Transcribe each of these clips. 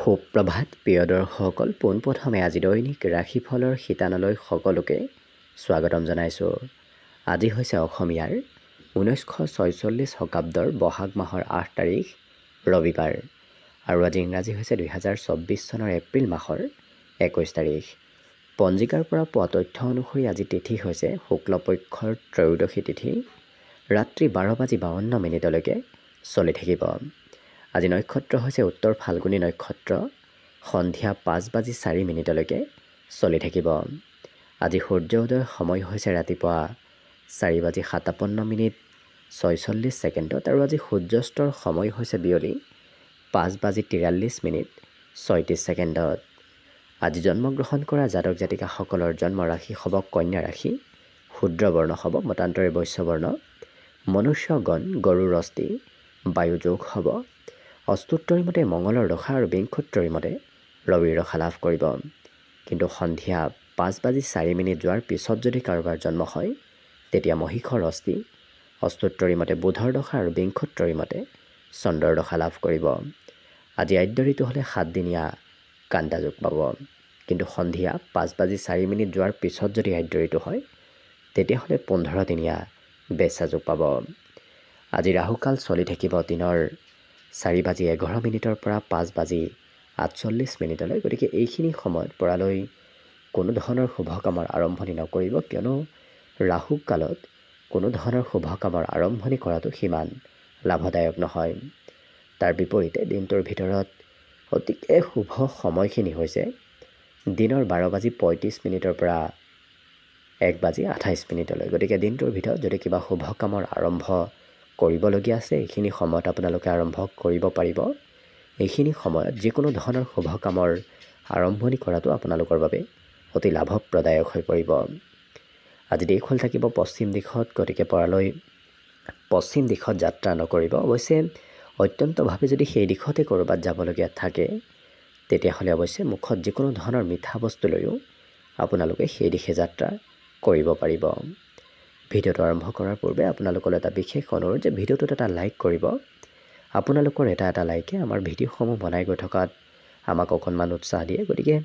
সুপ্ৰভাত প্ৰিয় দৰ্শকসকল, পোনপ্ৰথমে আজি দৈনিক ৰাশিফলৰ শিতানলৈ সকলোকে স্বাগতম জনাইছোঁ। আজি হৈছে অসমীয়াৰ 1946 শকাব্দৰ বহাগ মাহৰ 8 তাৰিখ ৰবিবাৰ আৰু আজি ইংৰাজী হৈছে 2024 চনৰ এপ্ৰিল মাহৰ 21 তাৰিখ। পঞ্জিকাৰ পৰা পোৱা তথ্য অনুসৰি আজি তিথি হৈছে শুক্লপক্ষৰ ত্ৰয়োদশী তিথি, ৰাত্ৰি 12:52 চলি থাকিব। আজি নক্ষত্ৰ হৈছে উত্তৰ ফাল্গুনী নক্ষত্ৰ, সন্ধিয়া 5:04 চলি থাকিব। আজি সূৰ্য উদয়ৰ সময় হৈছে ৰাতিপুৱা 4:57:46 আৰু আজি সূৰ্যাস্তৰ সময় হৈছে বিয়লি 5:43:36। আজি জন্মগ্ৰহণ কৰা জাতক জাতিকাসকলৰ জন্ম ৰাশি হ'ব কন্যা ৰাশি, শূদ্ৰ বৰ্ণ হ'ব মতান্তৰে বৈশ্য বৰ্ণ, মনুষ্যগণ গৰুৰ অস্থি, বায়ু যোগ হ'ব। অস্তুত্তৰী মতে মঙলৰ দশা আৰু বিংশোত্তৰী মতে ৰবিৰ দশা লাভ কৰিব। কিন্তু সন্ধিয়া 5:04 যোৱাৰ পিছত যদি কাৰোবাৰ জন্ম হয় তেতিয়া মহিষৰ অস্থি, অস্তুত্তৰী মতে বুধৰ দশা আৰু বিংশোত্তৰী মতে চন্দ্ৰৰ দশা লাভ কৰিব। আজি আদ্য ঋতু হ'লে 7 দিনীয়া কাণ্টা যোগ পাব। কিন্তু সন্ধিয়া 5:04 যোৱাৰ পিছত যদি আদ্য ঋতু হয় তেতিয়াহ'লে 15 দিনীয়া বেচা যোগ পাব। আজি ৰাহুকাল চলি থাকিব দিনৰ 4:11 পৰা 5:48। গতিকে এইখিনি সময়ত পৰালৈ কোনো ধৰণৰ শুভ কামৰ আৰম্ভণি নকৰিব, কিয়নো ৰাহু কালত কোনো ধৰণৰ শুভ কামৰ আৰম্ভণি কৰাটো সিমান লাভদায়ক নহয়। তাৰ বিপৰীতে দিনটোৰ ভিতৰত অতিকে শুভ সময়খিনি হৈছে দিনৰ 12:35 পৰা 1:28। গতিকে দিনটোৰ ভিতৰত যদি কিবা শুভ কামৰ আৰম্ভ কৰিবলগীয়া আছে এইখিনি সময়ত আপোনালোকে আৰম্ভ কৰিব পাৰিব। এইখিনি সময়ত যিকোনো ধৰণৰ শুভ কামৰ আৰম্ভণি কৰাটো আপোনালোকৰ বাবে অতি লাভপ্ৰদায়ক হৈ পৰিব। আজি দেশখন থাকিব পশ্চিম দিশত, গতিকে পৰালৈ পশ্চিম দিশত যাত্ৰা নকৰিব। অৱশ্যে অত্যন্তভাৱে যদি সেই দিশতে ক'ৰবাত যাবলগীয়া থাকে তেতিয়াহ'লে অৱশ্যে মুখত যিকোনো ধৰণৰ মিঠা বস্তু লৈও আপোনালোকে সেই দিশে যাত্ৰা কৰিব পাৰিব। ভিডিঅ'টো আৰম্ভ কৰাৰ পূৰ্বে আপোনালোকলৈ এটা বিশেষ অনুৰোধ যে ভিডিঅ'টোত এটা লাইক কৰিব। আপোনালোকৰ এটা লাইকে আমাৰ ভিডিঅ'সমূহ বনাই গৈ থকাত আমাক অকণমান উৎসাহ দিয়ে। গতিকে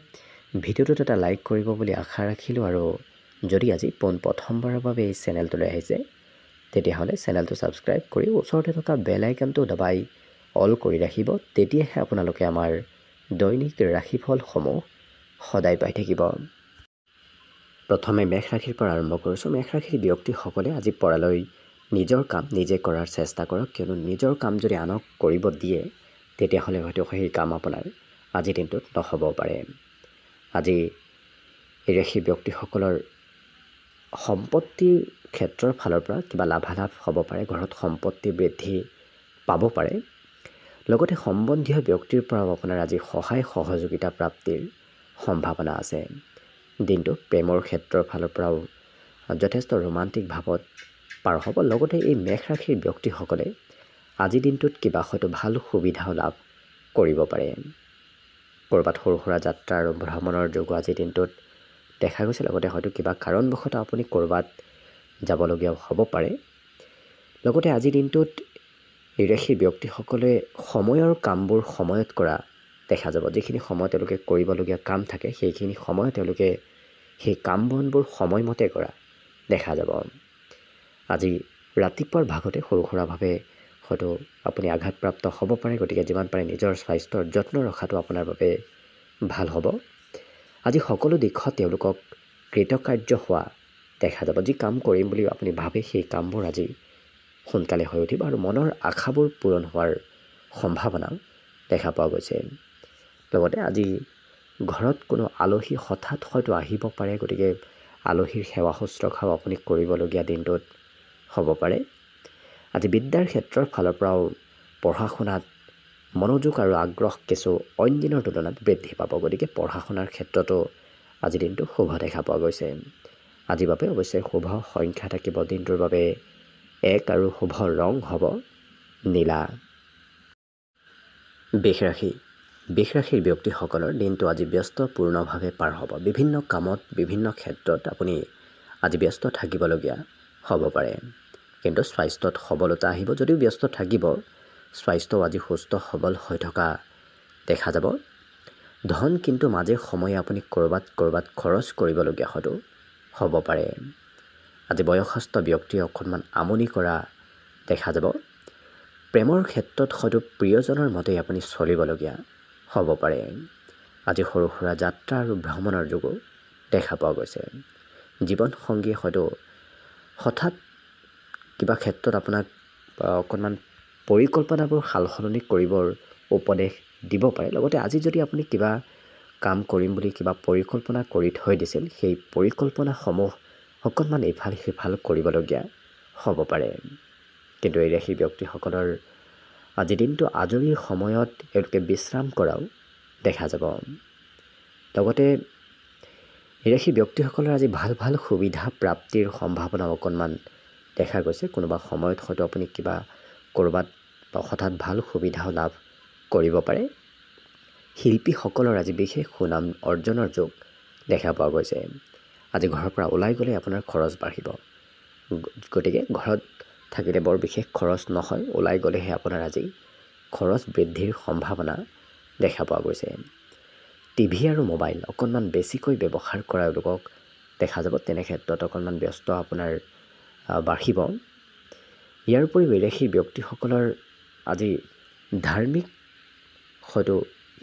ভিডিঅ'টোত এটা লাইক কৰিব বুলি আশা ৰাখিলোঁ। আৰু যদি আজি প্ৰথমবাৰৰ বাবে এই চেনেলটোলৈ আহিছে তেতিয়াহ'লে চেনেলটো ছাবস্ক্ৰাইব কৰি ওচৰতে থকা বেল আইকনটো দবাই অল কৰি ৰাখিব। তেতিয়াহে আপোনালোকে আমাৰ দৈনিক ৰাশিফলসমূহ সদায় পাই থাকিব। প্ৰথমে মেষ ৰাশিৰ পৰা আৰম্ভ কৰিছোঁ। মেষ ৰাশিৰ ব্যক্তিসকলে আজি পৰালৈ নিজৰ কাম নিজে কৰাৰ চেষ্টা কৰক, কিয়নো নিজৰ কাম যদি আনক কৰিব দিয়ে তেতিয়াহ'লে হয়তো সেই কাম আপোনাৰ আজিৰ দিনটোত নহ'বও পাৰে। আজি এই ৰাশিৰ ব্যক্তিসকলৰ সম্পত্তিৰ ক্ষেত্ৰৰ ফালৰ পৰা কিবা লাভালাভ হ'ব পাৰে, ঘৰত সম্পত্তি বৃদ্ধি পাব পাৰে। লগতে সম্বন্ধীয় ব্যক্তিৰ পৰাও আপোনাৰ আজি সহায় সহযোগিতা প্ৰাপ্তিৰ সম্ভাৱনা আছে। দিনটো প্ৰেমৰ ক্ষেত্ৰৰ ফালৰ পৰাও যথেষ্ট ৰোমান্টিক ভাৱত পাৰ হ'ব। লগতে এই মেষ ৰাশিৰ ব্যক্তিসকলে আজিৰ দিনটোত কিবা হয়তো ভাল সুবিধাও লাভ কৰিব পাৰে। ক'ৰবাত সৰু সুৰা যাত্ৰা আৰু ভ্ৰমণৰ যোগো আজিৰ দিনটোত দেখা গৈছে। লগতে হয়তো কিবা কাৰণবশতঃ আপুনি ক'ৰবাত যাবলগীয়াও হ'ব পাৰে। লগতে আজিৰ দিনটোত এই ৰাশিৰ ব্যক্তিসকলে সময়ৰ কামবোৰ সময়ত কৰা দেখা যাব। যিখিনি সময় তেওঁলোকে কৰিবলগীয়া কাম থাকে সেইখিনি সময় তেওঁলোকে সেই কাম বনবোৰ সময়মতে কৰা দেখা যাব। আজি ৰাতিপুৱাৰ ভাগতে সৰু সুৰাভাৱে হয়তো আপুনি আঘাতপ্ৰাপ্ত হ'ব পাৰে। গতিকে যিমান পাৰে নিজৰ স্বাস্থ্যৰ যত্ন ৰখাটো আপোনাৰ বাবে ভাল হ'ব। আজি সকলো দিশত তেওঁলোকক কৃতকাৰ্য হোৱা দেখা যাব। যি কাম কৰিম বুলি আপুনি ভাবে সেই কামবোৰ আজি সোনকালে হৈ উঠিব আৰু মনৰ আশাবোৰ পূৰণ হোৱাৰ সম্ভাৱনা দেখা পোৱা গৈছে। লগতে আজি ঘৰত কোনো আলহী হঠাৎ হয়তো আহিব পাৰে। গতিকে আলহীৰ সেৱা শুশ্ৰূষাও আপুনি কৰিবলগীয়া দিনটোত হ'ব পাৰে। আজি বিদ্যাৰ ক্ষেত্ৰৰ ফালৰ পৰাও পঢ়া শুনাত মনোযোগ আৰু আগ্ৰহ কিছু অইন দিনৰ তুলনাত বৃদ্ধি পাব। গতিকে পঢ়া শুনাৰ ক্ষেত্ৰতো আজিৰ দিনটো শুভ দেখা পোৱা গৈছে। আজিৰ বাবে অৱশ্যে শুভ সংখ্যা থাকিব দিনটোৰ বাবে 1 আৰু শুভ ৰং হ'ব নীলা। বৃষ ৰাশিৰ ব্যক্তিসকলৰ দিনটো আজি ব্যস্তপূৰ্ণভাৱে পাৰ হ'ব। বিভিন্ন কামত বিভিন্ন ক্ষেত্ৰত আপুনি আজি ব্যস্ত থাকিবলগীয়া হ'ব পাৰে। কিন্তু স্বাস্থ্যত সবলতা আহিব। যদিও ব্যস্ত থাকিব স্বাস্থ্যও আজি সুস্থ সবল হৈ থকা দেখা যাব। ধন কিন্তু মাজে সময়ে আপুনি ক'ৰবাত খৰচ কৰিবলগীয়া হয়তো হ'ব পাৰে। আজি বয়সস্থ ব্যক্তিয়ে অকণমান আমনি কৰা দেখা যাব। প্ৰেমৰ ক্ষেত্ৰত হয়তো প্ৰিয়জনৰ মতেই আপুনি চলিবলগীয়া হ'ব পাৰে। আজি সৰু সুৰা যাত্ৰা আৰু ভ্ৰমণৰ যোগো দেখা পোৱা গৈছে। জীৱনসংগীয়ে হয়তো হঠাৎ কিবা ক্ষেত্ৰত আপোনাক অকণমান পৰিকল্পনাবোৰ সাল সলনি কৰিবৰ উপদেশ দিব পাৰে। লগতে আজি যদি আপুনি কিবা কাম কৰিম বুলি কিবা পৰিকল্পনা কৰি থৈ দিছিল, সেই পৰিকল্পনাসমূহ অকণমান ইফাল সিফাল কৰিবলগীয়া হ'ব পাৰে। কিন্তু এই ৰাশি ব্যক্তিসকলৰ আজি দিনটো আজৰি সময়ত এওঁলোকে বিশ্ৰাম কৰাও দেখা যাব। লগতে এই ৰাশি ব্যক্তিসকলৰ আজি ভাল সুবিধা প্ৰাপ্তিৰ সম্ভাৱনা অকণমান দেখা গৈছে। কোনোবা সময়ত হয়তো আপুনি কিবা ক'ৰবাত হঠাৎ ভাল সুবিধাও লাভ কৰিব পাৰে। শিল্পীসকলৰ আজি বিশেষ সুনাম অৰ্জনৰ যোগ দেখা পোৱা গৈছে। আজি ঘৰৰ পৰা ওলাই গ'লে আপোনাৰ খৰচ বাঢ়িব। গতিকে ঘৰত থাকিলে বৰ বিশেষ খৰচ নহয়, ওলাই গ'লেহে আপোনাৰ আজি খৰচ বৃদ্ধিৰ সম্ভাৱনা দেখা পোৱা গৈছে। টিভি আৰু মোবাইল অকণমান বেছিকৈ ব্যৱহাৰ কৰা লোকক দেখা যাব। তেনে ক্ষেত্ৰত অকণমান ব্যস্ত আপোনাৰ বাঢ়িব। ইয়াৰ উপৰিও এই ৰাশিৰ ব্যক্তিসকলৰ আজি ধাৰ্মিক হয়তো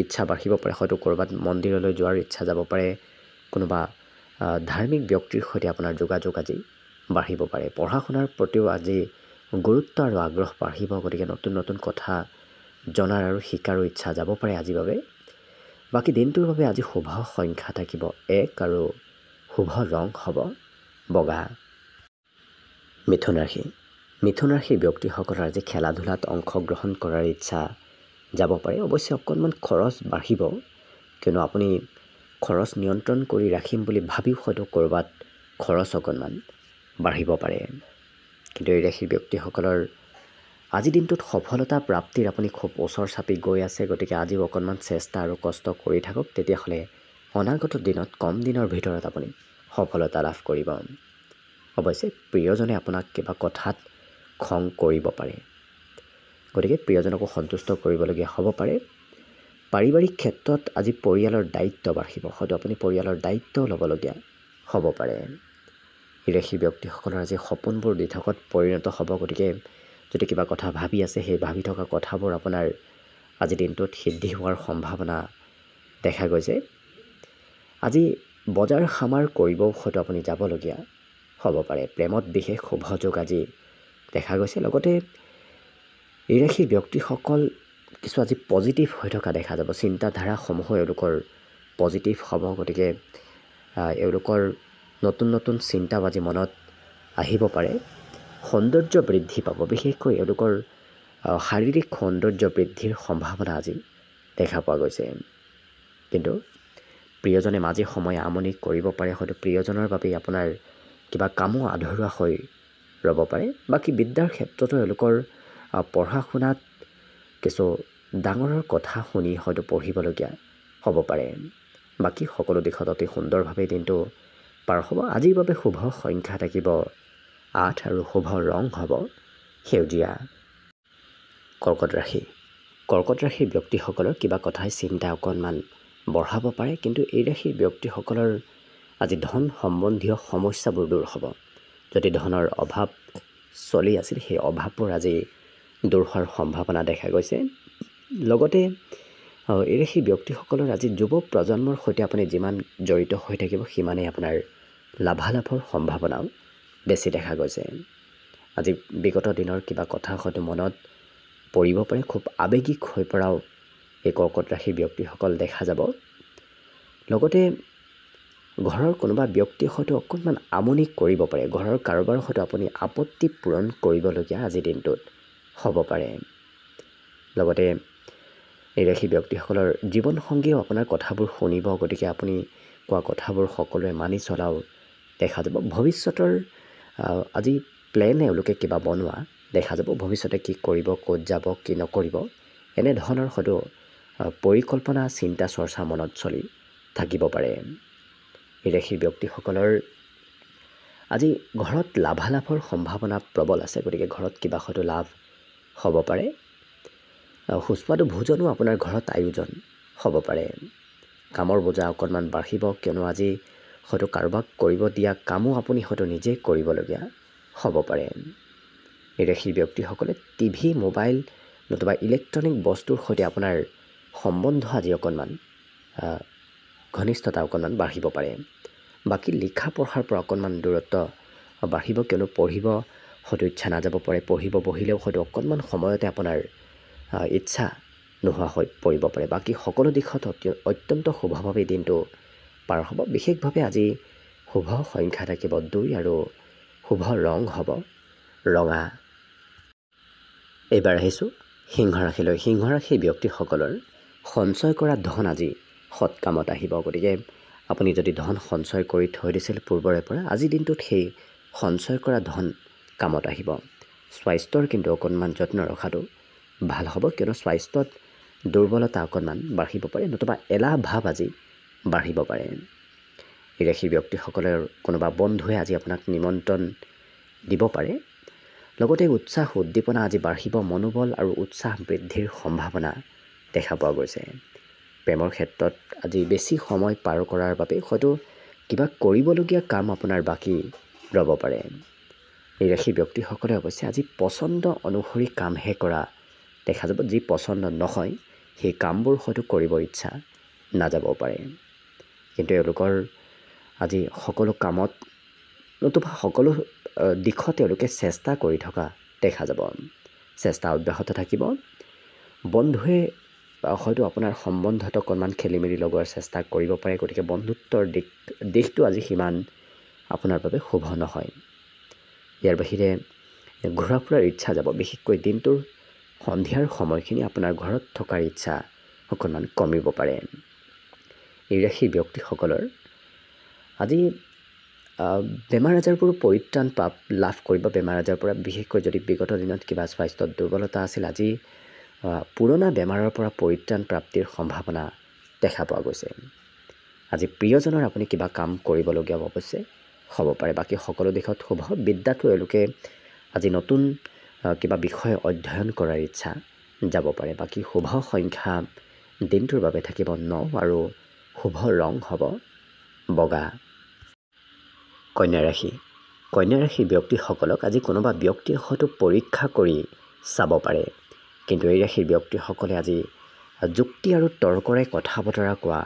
ইচ্ছা বাঢ়িব পাৰে। হয়তো ক'ৰবাত মন্দিৰলৈ যোৱাৰ ইচ্ছা যাব পাৰে। কোনোবা ধাৰ্মিক ব্যক্তিৰ সৈতে আপোনাৰ যোগাযোগ আজি বাঢ়িব পাৰে। পঢ়া শুনাৰ প্ৰতিও আজি গুৰুত্ব আৰু আগ্ৰহ বাঢ়িব। গতিকে নতুন কথা জনাৰ আৰু শিকাৰো ইচ্ছা যাব পাৰে আজিৰ বাবে। বাকী দিনটোৰ বাবে আজি শুভ সংখ্যা থাকিব 1 আৰু শুভ ৰং হ'ব বগা। মিথুন ৰাশিৰ ব্যক্তিসকলৰ আজি খেলা ধূলাত অংশগ্ৰহণ কৰাৰ ইচ্ছা যাব পাৰে। অৱশ্যে অকণমান খৰচ বাঢ়িব, কিয়নো আপুনি খৰচ নিয়ন্ত্ৰণ কৰি ৰাখিম বুলি ভাবিও হয়তো ক'ৰবাত খৰচ অকণমান বাঢ়িব পাৰে। কিন্তু এই ৰাশিৰ ব্যক্তিসকলৰ আজি দিনটোত সফলতা প্ৰাপ্তিৰ আপুনি খুব ওচৰ চাপি গৈ আছে। গতিকে আজিও অকণমান চেষ্টা আৰু কষ্ট কৰি থাকক, তেতিয়াহ'লে অনাগত দিনত কম দিনৰ ভিতৰত আপুনি সফলতা লাভ কৰিব। অৱশ্যে প্ৰিয়জনে আপোনাক কিবা কথাত খং কৰিব পাৰে। গতিকে প্ৰিয়জনকো সন্তুষ্ট কৰিবলগীয়া হ'ব পাৰে। পাৰিবাৰিক ক্ষেত্ৰত আজি পৰিয়ালৰ দায়িত্ব বাঢ়িব। হয়তো আপুনি পৰিয়ালৰ দায়িত্ব ল'বলগীয়া হ'ব পাৰে। এই ৰাশিৰ ব্যক্তিসকলৰ আজি সপোনবোৰ দিঠকত পৰিণত হ'ব। গতিকে যদি কিবা কথা ভাবি আছে, সেই ভাবি থকা কথাবোৰ আপোনাৰ আজি দিনটোত সিদ্ধি হোৱাৰ সম্ভাৱনা দেখা গৈছে। আজি বজাৰ সমাৰ কৰিবও হয়তো আপুনি যাবলগীয়া হ'ব পাৰে। প্ৰেমত বিশেষ শুভ যোগ আজি দেখা গৈছে। লগতে এই ৰাশিৰ ব্যক্তিসকল কিছু আজি পজিটিভ হৈ থকা দেখা যাব। চিন্তাধাৰাসমূহো এওঁলোকৰ পজিটিভ হ'ব। গতিকে এওঁলোকৰ নতুন চিন্তাও আজি মনত আহিব পাৰে। সৌন্দৰ্য বৃদ্ধি পাব। বিশেষকৈ এওঁলোকৰ শাৰীৰিক সৌন্দৰ্য বৃদ্ধিৰ সম্ভাৱনা আজি দেখা পোৱা গৈছে। কিন্তু প্ৰিয়জনে মাজে সময়ে আমনি কৰিব পাৰে। হয়তো প্ৰিয়জনৰ বাবেই আপোনাৰ কিবা কামো আধৰুৱা হৈ ৰ'ব পাৰে। বাকী বিদ্যাৰ ক্ষেত্ৰতো এওঁলোকৰ পঢ়া শুনাত কিছু ডাঙৰৰ কথা শুনি হয়তো পঢ়িবলগীয়া হ'ব পাৰে। বাকী সকলো দিশত অতি সুন্দৰভাৱে দিনটো পাৰ হ'ব। আজিৰ বাবে শুভ সংখ্যা থাকিব 8 আৰু শুভ ৰং হ'ব সেউজীয়া। কৰ্কট ৰাশিৰ ব্যক্তিসকলৰ কিবা কথাই চিন্তা অকণমান বঢ়াব পাৰে। কিন্তু এই ৰাশিৰ ব্যক্তিসকলৰ আজি ধন সম্বন্ধীয় সমস্যাবোৰ দূৰ হ'ব। যদি ধনৰ অভাৱ চলি আছিল, সেই অভাৱবোৰ আজি দূৰ হোৱাৰ সম্ভাৱনা দেখা গৈছে। লগতে এই ৰাশিৰ ব্যক্তিসকলৰ আজি যুৱ প্ৰজন্মৰ সৈতে আপুনি যিমান জড়িত হৈ থাকিব, সিমানেই আপোনাৰ লাভালাভৰ সম্ভাৱনাও বেছি দেখা গৈছে। আজি বিগত দিনৰ কিবা কথা হয়তো মনত পৰিব পাৰে। খুব আৱেগিক হৈ পৰাও এই কৰ্কট ৰাশিৰ ব্যক্তিসকল দেখা যাব। লগতে ঘৰৰ কোনোবা ব্যক্তিয়ে হয়তো অকণমান আমনি কৰিব পাৰে। ঘৰৰ কাৰোবাৰ হয়তো আপুনি আপত্তি পূৰণ কৰিবলগীয়া আজিৰ দিনটোত হ'ব পাৰে। লগতে এই ৰাশি ব্যক্তিসকলৰ জীৱনসংগীয়েও আপোনাৰ কথাবোৰ শুনিব। গতিকে আপুনি কোৱা কথাবোৰ সকলোৱে মানি চলাও দেখা যাব। ভৱিষ্যতৰ আজি প্লেন এওঁলোকে কিবা বনোৱা দেখা যাব। ভৱিষ্যতে কি কৰিব, ক'ত যাব, কি নকৰিব, এনেধৰণৰ হয়তো পৰিকল্পনা চিন্তা চৰ্চা মনত চলি থাকিব পাৰে। এই ৰাশিৰ ব্যক্তিসকলৰ আজি ঘৰত লাভালাভৰ সম্ভাৱনা প্ৰবল আছে। গতিকে ঘৰত কিবা হয়তো লাভ হ'ব পাৰে। সুস্বাদু ভোজনো আপোনাৰ ঘৰত আয়োজন হ'ব পাৰে। কামৰ বোজা অকণমান বাঢ়িব, কিয়নো আজি হয়তো কাৰোবাক কৰিব দিয়া কামো আপুনি হয়তো নিজেই কৰিবলগীয়া হ'ব পাৰে। এই ৰাশিৰ ব্যক্তিসকলে টিভি, মোবাইল নতুবা ইলেক্ট্ৰনিক বস্তুৰ সৈতে আপোনাৰ সম্বন্ধ আজি অকণমান ঘনিষ্ঠতা অকণমান বাঢ়িব পাৰে। বাকী লিখা পঢ়াৰ পৰা অকণমান দূৰত্ব বাঢ়িব, কিয়নো পঢ়িব হয়তো ইচ্ছা নাযাব পাৰে। পঢ়িব বহিলেও হয়তো অকণমান সময়তে আপোনাৰ ইচ্ছা নোহোৱা হৈ পৰিব পাৰে। বাকী সকলো দিশত অত্যন্ত শুভভাৱে দিনটো পাৰ হ'ব। বিশেষভাৱে আজি শুভ সংখ্যা থাকিব 2 আৰু শুভ ৰং হ'ব ৰঙা। এইবাৰ আহিছোঁ সিংহ ৰাশিলৈ। সিংহ ৰাশিৰ ব্যক্তিসকলৰ সঞ্চয় কৰা ধন আজি সৎ কামত আহিব। গতিকে আপুনি যদি ধন সঞ্চয় কৰি থৈ দিছিল পূৰ্বৰে পৰা, আজিৰ দিনটোত সেই সঞ্চয় কৰা ধন কামত আহিব। স্বাস্থ্যৰ কিন্তু অকণমান যত্ন ৰখাটো ভাল হ'ব, কিয়নো স্বাস্থ্যত দুৰ্বলতা অকণমান বাঢ়িব পাৰে, নতুবা এলাহ ভাৱ আজি বাঢ়িব পাৰে। এই ৰাশিৰ ব্যক্তিসকলৰ কোনোবা বন্ধুৱে আজি আপোনাক নিমন্ত্ৰণ দিব পাৰে। লগতে উৎসাহ উদ্দীপনা আজি বাঢ়িব। মনোবল আৰু উৎসাহ বৃদ্ধিৰ সম্ভাৱনা দেখা পোৱা গৈছে। প্ৰেমৰ ক্ষেত্ৰত আজি বেছি সময় পাৰ কৰাৰ বাবে হয়তো কিবা কৰিবলগীয়া কাম আপোনাৰ বাকী ৰ'ব পাৰে। এই ৰাশিৰ ব্যক্তিসকলে অৱশ্যে আজি পচন্দ অনুসৰি কামহে কৰা দেখা যাব। যি পচন্দ নহয় সেই কামবোৰ হয়তো কৰিব ইচ্ছা নাযাবও পাৰে। কিন্তু এওঁলোকৰ আজি সকলো কামত নতুবা সকলো দিশত তেওঁলোকে চেষ্টা কৰি থকা দেখা যাব। চেষ্টা অব্যাহত থাকিব। বন্ধুৱে হয়তো আপোনাৰ সম্বন্ধত অকণমান খেলি মেলি লগোৱাৰ চেষ্টা কৰিব পাৰে। গতিকে বন্ধুত্বৰ দিশটো আজি সিমান আপোনাৰ বাবে শুভ নহয়। ইয়াৰ বাহিৰে ঘূৰা ফুৰাৰ ইচ্ছা যাব। বিশেষকৈ দিনটোৰ সন্ধিয়াৰ সময়খিনি আপোনাৰ ঘৰত থকাৰ ইচ্ছা অকণমান কমিব পাৰে। এই ৰাশিৰ ব্যক্তিসকলৰ আজি বেমাৰ আজাৰবোৰো পৰিত্ৰাণ লাভ কৰিব। বেমাৰ আজাৰৰ পৰা বিশেষকৈ যদি বিগত দিনত কিবা স্বাস্থ্যত দুৰ্বলতা আছিল, আজি পুৰণা বেমাৰৰ পৰা পৰিত্ৰাণ প্ৰাপ্তিৰ সম্ভাৱনা দেখা পোৱা গৈছে। আজি প্ৰিয়জনৰ আপুনি কিবা কাম কৰিবলগীয়া অৱশ্যে হ'ব পাৰে। বাকী সকলো দিশত শুভ। বিদ্যাটো এওঁলোকে আজি নতুন কিবা বিষয় অধ্যয়ন কৰাৰ ইচ্ছা যাব পাৰে। বাকী শুভ সংখ্যা দিনটোৰ বাবে থাকিব 9 আৰু শুভ ৰং হ'ব বগা। কন্যা ৰাশি। কন্যা ৰাশিৰ ব্যক্তিসকলক আজি কোনোবা ব্যক্তিয়ে হয়তো পৰীক্ষা কৰি চাব পাৰে। কিন্তু এই ৰাশিৰ ব্যক্তিসকলে আজি যুক্তি আৰু তৰ্কৰে কথা বতৰা কোৱা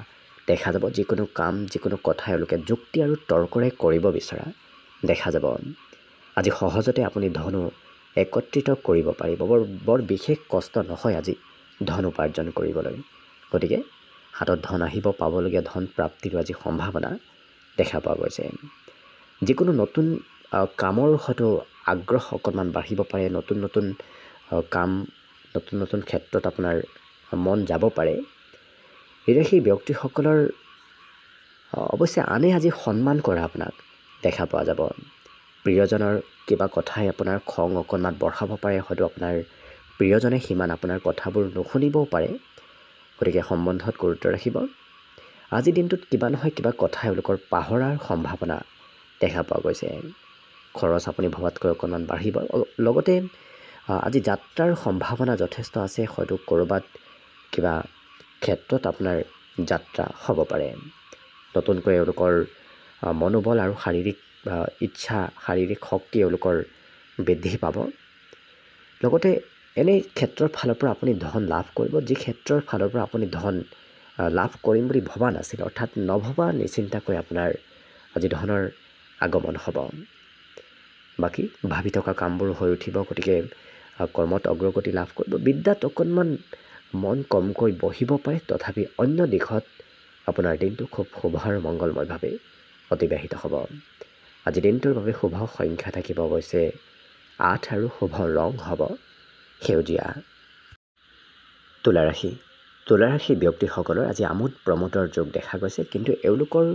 দেখা যাব। যিকোনো কাম, যিকোনো কথা এওঁলোকে যুক্তি আৰু তৰ্কৰে কৰিব বিচৰা দেখা যাব। আজি সহজতে আপুনি ধনো একত্ৰিত কৰিব পাৰিব। বৰ বিশেষ কষ্ট নহয় আজি ধন উপাৰ্জন কৰিবলৈ। গতিকে হাতত ধন আহিব, পাবলগীয়া ধন প্ৰাপ্তিৰো আজি সম্ভাৱনা দেখা পোৱা গৈছে। যিকোনো নতুন কামৰ হয়তো আগ্ৰহ অকণমান বাঢ়িব পাৰে। নতুন নতুন কাম, নতুন নতুন ক্ষেত্ৰত আপোনাৰ মন যাব পাৰে। এই ৰাশিৰ ব্যক্তিসকলৰ অৱশ্যে আনে আজি সন্মান কৰা আপোনাক দেখা পোৱা যাব। প্ৰিয়জনৰ কিবা কথাই আপোনাৰ খং অকণমান বঢ়াব পাৰে। হয়তো আপোনাৰ প্ৰিয়জনে সিমান আপোনাৰ কথাবোৰ নুশুনিবও পাৰে। গতিকে সম্বন্ধত গুৰুত্ব ৰাখিব। আজিৰ দিনটোত কিবা নহয় কিবা কথা এওঁলোকৰ পাহৰাৰ সম্ভাৱনা দেখা পোৱা গৈছে। খৰচ আপুনি ভবাতকৈ অকণমান বাঢ়িব। লগতে আজি যাত্ৰাৰ সম্ভাৱনা যথেষ্ট আছে। হয়তো ক'ৰবাত কিবা ক্ষেত্ৰত আপোনাৰ যাত্ৰা হ'ব পাৰে। নতুনকৈ এওঁলোকৰ মনোবল আৰু শাৰীৰিক ইচ্ছা, শাৰীৰিক শক্তি এওঁলোকৰ বৃদ্ধি পাব। লগতে এনে ক্ষেত্ৰৰ ফালৰ পৰা আপুনি ধন লাভ কৰিব, যি ক্ষেত্ৰৰ ফালৰ পৰা আপুনি ধন লাভ কৰিম বুলি ভবা নাছিল। অৰ্থাৎ নভবা নিচিন্তাকৈ আপোনাৰ আজি ধনৰ আগমন হ'ব। বাকী ভাবি থকা কামবোৰ হৈ উঠিব। গতিকে কৰ্মত অগ্ৰগতি লাভ কৰিব। বিদ্যাত অকণমান মন কমকৈ বহিব পাৰে। তথাপি অন্য দিশত আপোনাৰ দিনটো খুব শুভ আৰু মংগলময়ভাৱে অতিবাহিত হ'ব। আজি দিনটোৰ বাবে শুভ সংখ্যা থাকিব অৱশ্যে 8 আৰু শুভ ৰং হ'ব সেউজীয়া। তুলা ৰাশি। তুলা ৰাশিৰ ব্যক্তিসকলৰ আজি আমোদ প্ৰমোদৰ যোগ দেখা গৈছে। কিন্তু এওঁলোকৰ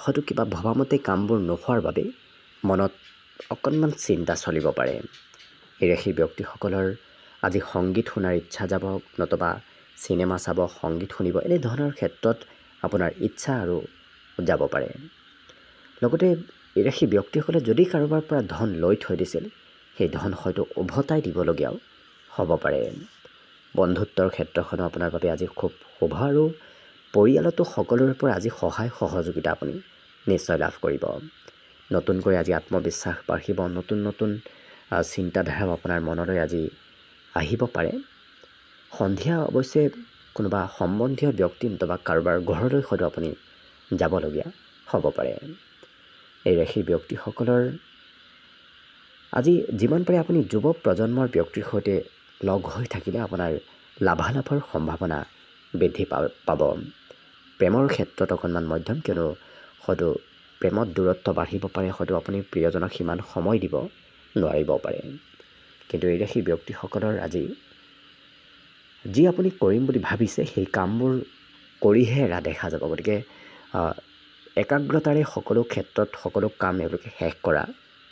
হয়তো কিবা ভবামতে কামবোৰ নোহোৱাৰ বাবে মনত অকণমান চিন্তা চলিব পাৰে। এই ৰাশিৰ ব্যক্তিসকলৰ আজি সংগীত শুনাৰ ইচ্ছা যাব, নতুবা চিনেমা চাব, সংগীত শুনিব, এনেধৰণৰ ক্ষেত্ৰত আপোনাৰ ইচ্ছা আৰু যাব পাৰে। লগতে এই ৰাশিৰ ব্যক্তিসকলে যদি কাৰোবাৰ পৰা ধন লৈ থৈ দিছিল, সেই ধন হয়তো উভতাই দিবলগীয়াও হ'ব পাৰে। বন্ধুত্বৰ ক্ষেত্ৰখনো আপোনাৰ বাবে আজি খুব শুভ আৰু পৰিয়ালতো সকলোৰে পৰা আজি সহায় সহযোগিতা আপুনি নিশ্চয় লাভ কৰিব। নতুনকৈ আজি আত্মবিশ্বাস বাঢ়িব, নতুন নতুন চিন্তাধাৰাও আপোনাৰ মনলৈ আজি আহিব পাৰে। সন্ধিয়া অৱশ্যে কোনোবা সম্বন্ধীয় ব্যক্তি নতুবা কাৰোবাৰ ঘৰলৈ হয়তো আপুনি যাবলগীয়া হ'ব পাৰে। এই ৰাশিৰ ব্যক্তিসকলৰ আজি যিমান পাৰে আপুনি যুৱ প্ৰজন্মৰ ব্যক্তিৰ সৈতে লগ হৈ থাকিলে আপোনাৰ লাভালাভৰ সম্ভাৱনা বৃদ্ধি পাব। প্ৰেমৰ ক্ষেত্ৰত অকণমান মধ্যম, কিয়নো হয়তো প্ৰেমত দূৰত্ব বাঢ়িব পাৰে, হয়তো আপুনি প্ৰিয়জনক সিমান সময় দিব নোৱাৰিব পাৰে। কিন্তু এই ৰাশিৰ ব্যক্তিসকলৰ আজি যি আপুনি কৰিম বুলি ভাবিছে সেই কামবোৰ কৰিহে এৰা দেখা যাব। গতিকে একাগ্ৰতাৰে সকলো ক্ষেত্ৰত সকলো কাম এওঁলোকে শেষ কৰা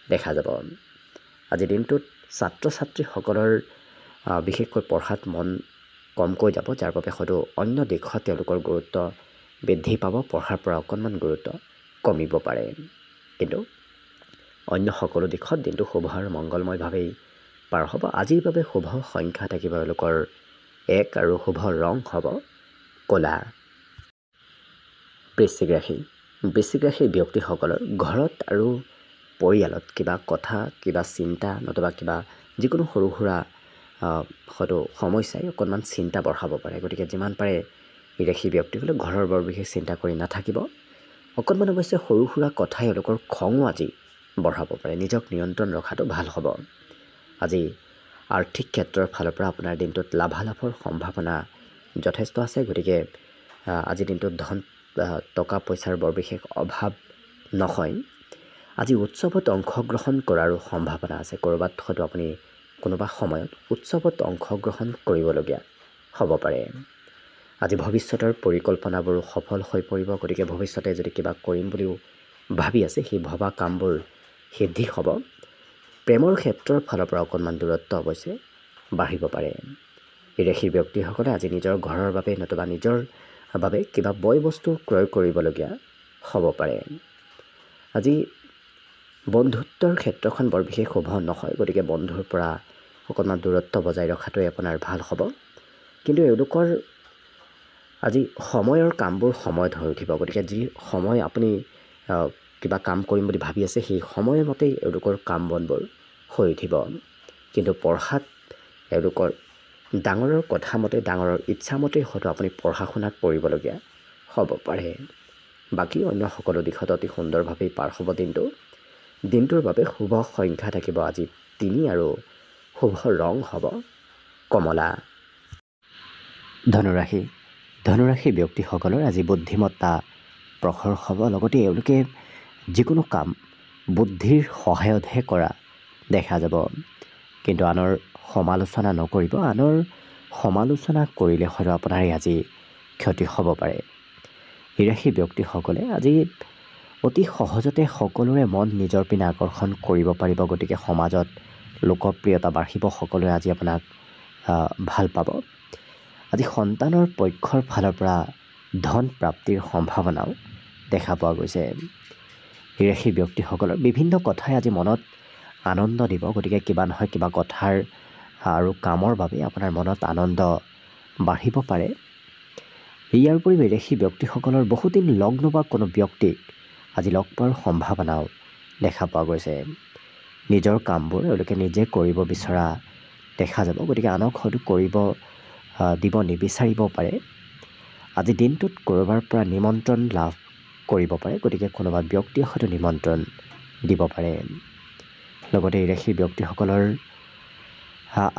দেখা যাব। আজিৰ দিনটোত ছাত্ৰ ছাত্ৰীসকলৰ বিশেষকৈ পঢ়াত মন কমকৈ যাব, যাৰ বাবে হয়তো অন্য দিশত তেওঁলোকৰ গুৰুত্ব বৃদ্ধি পাব, পঢ়াৰ পৰা অকণমান গুৰুত্ব কমিব পাৰে। কিন্তু অন্য সকলো দিশত দিনটো শুভ আৰু মংগলময়ভাৱেই পাৰ হ'ব। আজিৰ বাবে শুভ সংখ্যা থাকিব এওঁলোকৰ 1 আৰু শুভ ৰং হ'ব ক'লা। বৃশ্চিক ৰাশি। বৃশ্চিক ৰাশিৰ ব্যক্তিসকলৰ ঘৰত আৰু পৰিয়ালত কিবা কথা, কিবা চিন্তা নতুবা কিবা যিকোনো সৰু সুৰা হয়তো সমস্যাই অকণমান চিন্তা বঢ়াব পাৰে। গতিকে যিমান পাৰে এই ৰাশিৰ ব্যক্তিসকলে ঘৰৰ বৰ বিশেষ চিন্তা কৰি নাথাকিব। অকণমান অৱশ্যে সৰু সুৰা কথাই এওঁলোকৰ খঙো আজি বঢ়াব পাৰে। নিজক নিয়ন্ত্ৰণ ৰখাটো ভাল হ'ব। আজি আৰ্থিক ক্ষেত্ৰৰ ফালৰ পৰা আপোনাৰ দিনটোত লাভালাভৰ সম্ভাৱনা যথেষ্ট আছে। গতিকে আজিৰ দিনটোত টকা পইচাৰ বৰ বিশেষ অভাৱ নহয়। আজি উৎসৱত অংশগ্ৰহণ কৰাৰো সম্ভাৱনা আছে। ক'ৰবাত হয়তো আপুনি কোনোবা সময়ত উৎসৱত অংশগ্ৰহণ কৰিবলগীয়া হ'ব পাৰে। আজি ভৱিষ্যতৰ পৰিকল্পনাবোৰো সফল হৈ পৰিব। গতিকে ভৱিষ্যতে যদি কিবা কৰিম বুলিও ভাবি আছে সেই ভবা কামবোৰ সিদ্ধি হ'ব। প্ৰেমৰ ক্ষেত্ৰৰ ফালৰ পৰা অকণমান দূৰত্ব অৱশ্যে বাঢ়িব পাৰে। এই ৰাশিৰ ব্যক্তিসকলে আজি নিজৰ ঘৰৰ বাবে নতুবা নিজৰ বাবে কিবা বয় বস্তু ক্ৰয় কৰিবলগীয়া হ'ব পাৰে। আজি বন্ধুত্বৰ ক্ষেত্ৰখন বৰ বিশেষ শুভ নহয়। গতিকে বন্ধুৰ পৰা অকণমান দূৰত্ব বজাই ৰখাটোৱে আপোনাৰ ভাল হ'ব। কিন্তু এওঁলোকৰ আজি সময়ৰ কামবোৰ সময়ত হৈ উঠিব। গতিকে যি সময় আপুনি কিবা কাম কৰিম বুলি ভাবি আছে সেই সময়মতেই এওঁলোকৰ কাম বনবোৰ হৈ উঠিব। কিন্তু পঢ়াত এওঁলোকৰ ডাঙৰৰ কথা মতে, ডাঙৰৰ ইচ্ছামতেই হয়তো আপুনি পঢ়া শুনাত কৰিবলগীয়া হ'ব পাৰে। বাকী অন্য সকলো দিশত অতি সুন্দৰভাৱেই পাৰ হ'ব দিনটো। দিনটোৰ বাবে শুভ সংখ্যা থাকিব আজি 3 আৰু শুভ ৰং হ'ব কমলা। ধনুৰাশি। ধনুৰাশি ব্যক্তিসকলৰ আজি বুদ্ধিমত্তা প্ৰখৰ হ'ব। লগতে এওঁলোকে যিকোনো কাম বুদ্ধিৰ সহায়তহে কৰা দেখা যাব। কিন্তু আনৰ সমালোচনা নকৰিব। আনৰ সমালোচনা কৰিলে হয়তো আপোনাৰ আজি ক্ষতি হ'ব পাৰে। এই ৰাশিৰ ব্যক্তিসকলে আজি অতি সহজতে সকলোৰে মন নিজৰ পিনে আকৰ্ষণ কৰিব পাৰিব। গতিকে সমাজত লোকপ্ৰিয়তা বাঢ়িব। সকলোৱে আজি আপোনাক ভাল পাব। আজি সন্তানৰ পক্ষৰ ফালৰ পৰা ধন প্ৰাপ্তিৰ সম্ভাৱনাও দেখা পোৱা গৈছে। এই ৰাশিৰ ব্যক্তিসকলৰ বিভিন্ন কথাই আজি মনত আনন্দ দিব। গতিকে কিবা নহয় কিবা কথাৰ আৰু কামৰ বাবে আপোনাৰ মনত আনন্দ বাঢ়িব পাৰে। ইয়াৰ উপৰিও এই ৰাশিৰ ব্যক্তিসকলৰ বহুদিন লগ নোপোৱা কোনো ব্যক্তিক আজি লগ পোৱাৰ সম্ভাৱনাও দেখা পোৱা গৈছে। নিজৰ কামবোৰ এওঁলোকে নিজে কৰিব বিচৰা দেখা যাব। গতিকে আনক হয়তো কৰিব দিব নিবিচাৰিব পাৰে। আজি দিনটোত ক'ৰবাৰ পৰা নিমন্ত্ৰণ লাভ কৰিব পাৰে। গতিকে কোনোবা ব্যক্তিয়ে হয়তো নিমন্ত্ৰণ দিব পাৰে। লগতে এই ৰাশিৰ ব্যক্তিসকলৰ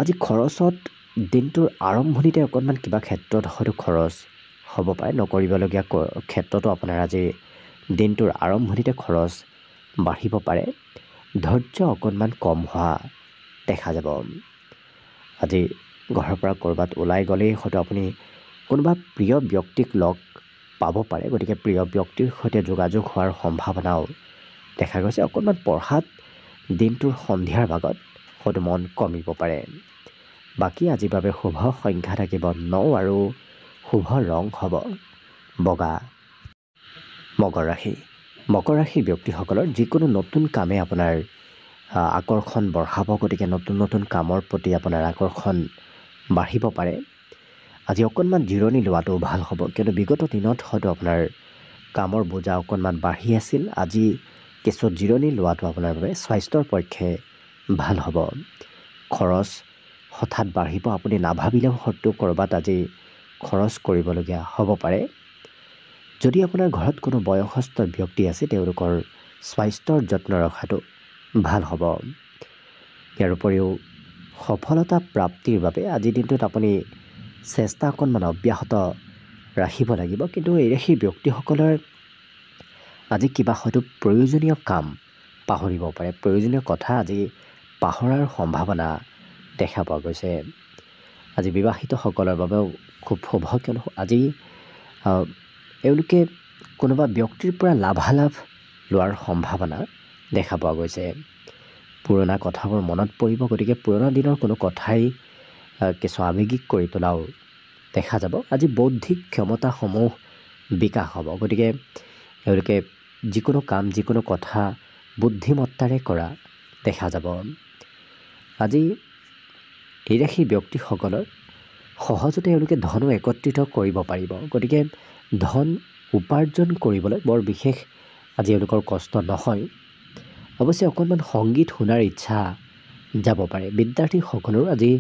আজি খৰচত দিনটোৰ আৰম্ভণিতে অকণমান কিবা ক্ষেত্ৰত হয়তো খৰচ হ'ব পাৰে। নকৰিবলগীয়া ক্ষেত্ৰতো আপোনাৰ আজি দিনটোৰ আৰম্ভণিতে খৰচ বাঢ়িব পাৰে। ধৈৰ্য অকণমান কম হোৱা দেখা যাব। আজি ঘৰৰ পৰা ক'ৰবাত ওলাই গ'লেই হয়তো আপুনি কোনোবা প্ৰিয় ব্যক্তিক লগ পাব পাৰে। গতিকে প্ৰিয় ব্যক্তিৰ সৈতে যোগাযোগ হোৱাৰ সম্ভাৱনাও দেখা গৈছে। অকণমান পঢ়াত দিনটোৰ সন্ধিয়াৰ ভাগত হয়তো মন কমিব পাৰে। বাকী আজিৰ বাবে শুভ সংখ্যা থাকিব 9 আৰু শুভ ৰং হ'ব বগা। মকৰ ৰাশি। মকৰ ৰাশিৰ ব্যক্তিসকলৰ যিকোনো নতুন কামে আপোনাৰ আকৰ্ষণ বঢ়াব। গতিকে নতুন নতুন কামৰ প্ৰতি আপোনাৰ আকৰ্ষণ বাঢ়িব পাৰে। আজি অকণমান জিৰণি লোৱাটো ভাল হ'ব, কিয়নো বিগত দিনত হয়তো আপোনাৰ কামৰ বোজা অকণমান বাঢ়ি আছিল। আজি কিছু জিৰণি লোৱাটো আপোনাৰ বাবে স্বাস্থ্যৰ পক্ষে ভাল হ'ব। খৰচ হঠাৎ বাঢ়িব, আপুনি নাভাবিলেও হয়তো ক'ৰবাত আজি খৰচ কৰিবলগীয়া হ'ব পাৰে। যদি আপোনাৰ ঘৰত কোনো বয়সস্থ ব্যক্তি আছে, তেওঁলোকৰ স্বাস্থ্যৰ যত্ন ৰখাটো ভাল হ'ব। ইয়াৰ উপৰিও সফলতা প্ৰাপ্তিৰ বাবে আজিৰ দিনটোত আপুনি চেষ্টা অকণমান অব্যাহত ৰাখিব লাগিব। কিন্তু সেই ব্যক্তিসকলৰ আজি কিবা হয়তো প্ৰয়োজনীয় কাম পাহৰিব পাৰে, প্ৰয়োজনীয় কথা আজি পাহৰাৰ সম্ভাৱনা দেখা পোৱা গৈছে। আজি বিবাহিতসকলৰ বাবেও খুব শুভ, কিয়নো আজি এওঁলোকে কোনোবা ব্যক্তিৰ পৰা লাভালাভ লোৱাৰ সম্ভাৱনা দেখা পোৱা গৈছে। পুৰণা কথাবোৰ মনত পৰিব, গতিকে পুৰণা দিনৰ কোনো কথাই কিছু আৱেগিক কৰি তোলাও দেখা যাব। আজি বৌদ্ধিক ক্ষমতাসমূহ বিকাশ হ'ব, গতিকে এওঁলোকে যিকোনো কাম, যিকোনো কথা বুদ্ধিমত্তাৰে কৰা দেখা যাব। আজি এই ৰাশি ব্যক্তিসকলৰ সহজতে এওঁলোকে ধনো একত্ৰিত কৰিব পাৰিব, গতিকে ধন উপাৰ্জন কৰিবলৈ বৰ বিশেষ আজি এওঁলোকৰ কষ্ট নহয়। অৱশ্যে অকণমান সংগীত শুনাৰ ইচ্ছা যাব পাৰে। বিদ্যাৰ্থীসকলৰো আজি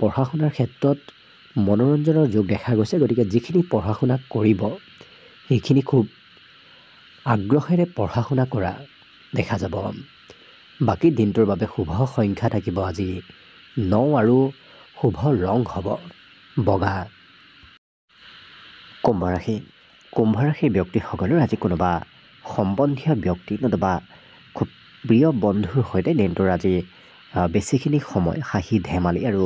পঢ়া শুনাৰ ক্ষেত্ৰত মনোৰঞ্জনৰ যোগ দেখা গৈছে, গতিকে যিখিনি পঢ়া শুনা কৰিব সেইখিনি খুব আগ্ৰহেৰে পঢ়া শুনা কৰা দেখা যাব। বাকী দিনটোৰ বাবে শুভ সংখ্যা থাকিব আজি 9 আৰু শুভ ৰং হ'ব বগা। কুম্ভ ৰাশি। কুম্ভ ৰাশিৰ ব্যক্তিসকলৰ আজি কোনোবা সম্বন্ধীয় ব্যক্তি নতুবা খুব প্ৰিয় বন্ধুৰ সৈতে দিনটোৰ আজি বেছিখিনি সময় হাঁহি ধেমালি আৰু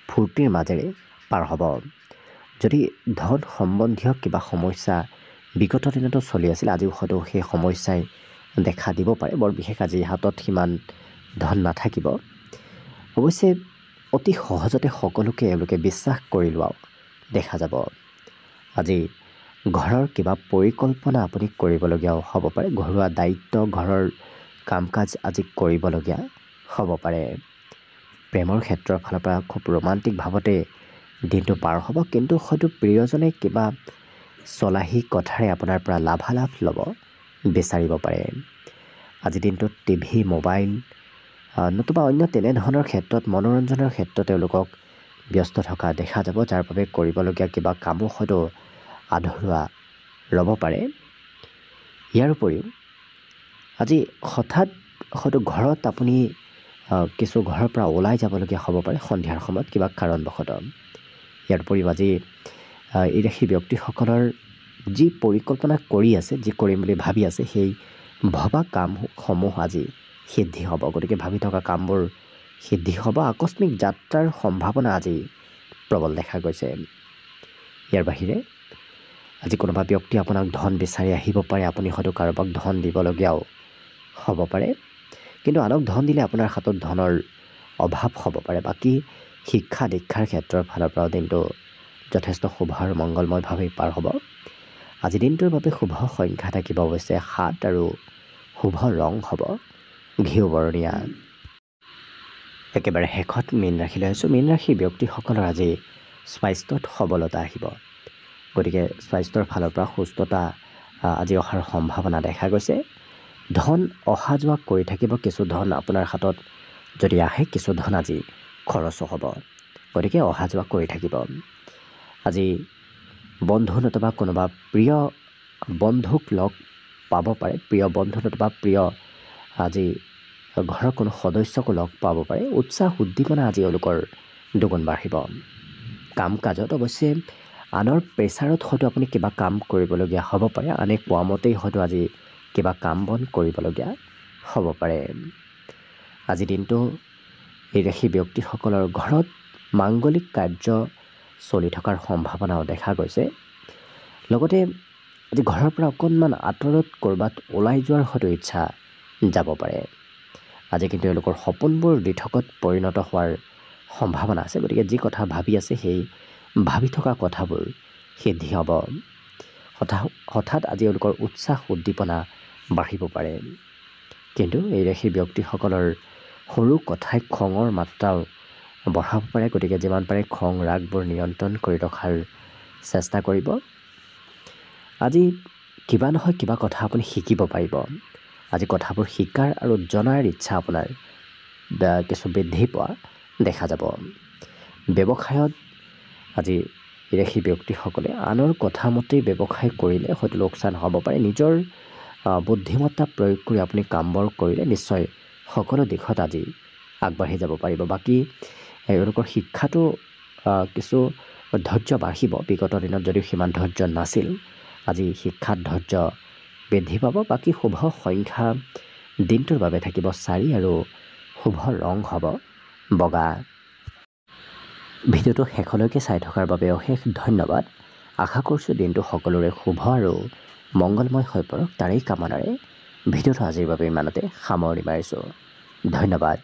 ফূৰ্তিৰ মাজেৰে পাৰ হ'ব। যদি ধন সম্বন্ধীয় কিবা সমস্যা বিগত দিনতো চলি আছিল, আজিও হয়তো সেই সমস্যাই দেখা দিব পাৰে। বৰ বিশেষ আজি হাতত সিমান ধন নাথাকিব। অৱশ্যে অতি সহজতে সকলোকে এওঁলোকে বিশ্বাস কৰি লোৱাও দেখা যাব। আজি ঘৰৰ কিবা পৰিকল্পনা আপুনি কৰিবলগীয়াও হ'ব পাৰে। ঘৰুৱা দায়িত্ব, ঘৰৰ কাম কাজ আজি কৰিবলগীয়া হ'ব পাৰে। প্ৰেমৰ ক্ষেত্ৰৰ ফালৰ পৰা খুব ৰোমান্টিক ভাৱতে দিনটো পাৰ হ'ব, কিন্তু হয়তো প্ৰিয়জনে কিবা চলাহী কথাৰে আপোনাৰ পৰা লাভালাভ ল'ব বিচাৰিব পাৰে। আজিৰ দিনটোত টিভি, মোবাইল নতুবা অন্য তেনেধৰণৰ ক্ষেত্ৰত মনোৰঞ্জনৰ ক্ষেত্ৰত তেওঁলোকক ব্যস্ত থকা দেখা যাব, যাৰ বাবে কৰিবলগীয়া কিবা কামো হয়তো আধৰুৱা ৰ'ব পাৰে। ইয়াৰ উপৰিও আজি হঠাৎ হয়তো ঘৰত আপুনি কিছু ঘৰৰ পৰা ওলাই যাবলগীয়া হ'ব পাৰে সন্ধিয়াৰ সময়ত কিবা কাৰণবশতঃ। ইয়াৰ উপৰিও আজি এই ৰাশি ব্যক্তিসকলৰ যি পৰিকল্পনা কৰি আছে, যি কৰিম বুলি ভাবি আছে, সেই ভবা কামসমূহ আজি সিদ্ধি হ'ব। গতিকে ভাবি থকা কামবোৰ সিদ্ধি হ'ব। আকস্মিক যাত্ৰাৰ সম্ভাৱনা আজি প্ৰবল দেখা গৈছে। ইয়াৰ বাহিৰে আজি কোনোবা ব্যক্তি আপোনাক ধন বিচাৰি আহিব পাৰে, আপুনি হয়তো কাৰোবাক ধন দিবলগীয়াও হ'ব পাৰে। কিন্তু আনক ধন দিলে আপোনাৰ হাতত ধনৰ অভাৱ হ'ব পাৰে। বাকী শিক্ষা দীক্ষাৰ ক্ষেত্ৰৰ ফালৰ পৰাও দিনটো যথেষ্ট শুভ আৰু মংগলময়ভাৱেই পাৰ হ'ব। আজি দিনটোৰ বাবে শুভ সংখ্যা থাকিব অৱশ্যে 7 আৰু শুভ ৰং হ'ব ঘিউ বৰণীয়া। একেবাৰে শেষত মীন ৰাশিলৈ আছোঁ। মীন ৰাশি ব্যক্তিসকলৰ আজি স্বাস্থ্যত সবলতা আহিব, গতিকে স্বাস্থ্যৰ ফালৰ পৰা সুস্থতা আজি অহাৰ সম্ভাৱনা দেখা গৈছে। ধন অহা যোৱা কৰি থাকিব, কিছু ধন আপোনাৰ হাতত যদি আহে, কিছু ধন আজি খৰচো হ'ব, গতিকে অহা যোৱা কৰি থাকিব। আজি বন্ধু নতুবা কোনোবা প্ৰিয় বন্ধুক লগ পাব পাৰে, প্ৰিয় বন্ধু নতুবা প্ৰিয় আজি ঘৰৰ কোনো সদস্যকো লগ পাব পাৰে। উৎসাহ উদ্দীপনা আজি এওঁলোকৰ দুগুণ বাঢ়িব। কাম কাজত অৱশ্যে আনৰ প্ৰেছাৰত হয়তো আপুনি কিবা কাম কৰিবলগীয়া হ'ব পাৰে। আনে কোৱা মতেই হয়তো আজি কিবা কাম বন কৰিবলগীয়া হ'ব পাৰে। আজি দিনটো এই ৰাশি ব্যক্তিসকলৰ ঘৰত মাংগলিক কাৰ্য চলি থকাৰ সম্ভাৱনাও দেখা গৈছে। লগতে আজি ঘৰৰ পৰা অকণমান আঁতৰত ক'ৰবাত ওলাই যোৱাৰ হয়তো ইচ্ছা যাব পাৰে। আজি কিন্তু এওঁলোকৰ সপোনবোৰ দিঠকত পৰিণত হোৱাৰ সম্ভাৱনা আছে, গতিকে যি কথা ভাবি আছে সেই ভাবি থকা কথাবোৰ সিদ্ধি হ'ব। হঠাৎ আজি এওঁলোকৰ উৎসাহ উদ্দীপনা বাঢ়িব পাৰে। কিন্তু এই ৰাশি ব্যক্তিসকলৰ সৰু কথাই খঙৰ মাত্ৰাও বঢ়াব পাৰে। গতিকে যিমান পাৰে খং ৰাগবোৰ নিয়ন্ত্ৰণ কৰি ৰখাৰ চেষ্টা কৰিব। আজি কিবা নহয় কিবা কথা আপুনি শিকিব পাৰিব। আজি কথাবোৰ শিকাৰ আৰু জনাৰ ইচ্ছা আপোনাৰ কিছু বৃদ্ধি পোৱা দেখা যাব। ব্যৱসায়ত আজি বিদেশী ব্যক্তিসকলে আনৰ কথা মতেই ব্যৱসায় কৰিলে হয়তো লোকচান হ'ব পাৰে। নিজৰ বুদ্ধিমত্তা প্ৰয়োগ কৰি আপুনি কামবোৰ কৰিলে নিশ্চয় সকলো দিশত আজি আগবাঢ়ি যাব পাৰিব। বাকী এওঁলোকৰ শিক্ষাটো কিছু ধৈৰ্য বাঢ়িব। বিগত দিনত যদিও সিমান ধৈৰ্য নাছিল, আজি শিক্ষাত ধৈৰ্য বৃদ্ধি পাব। বাকী শুভ সংখ্যা দিনটোৰ বাবে থাকিব 4 আৰু শুভ ৰং হ'ব বগা। ভিডিঅ'টো শেষলৈকে চাই থকাৰ বাবে অশেষ ধন্যবাদ। আশা কৰিছোঁ দিনটো সকলোৰে শুভ আৰু মংগলময় হৈ পৰক, তাৰেই কামনাৰে ভিডিঅ'টো আজিৰ বাবে ইমানতে সামৰণি মাৰিছোঁ। ধন্যবাদ।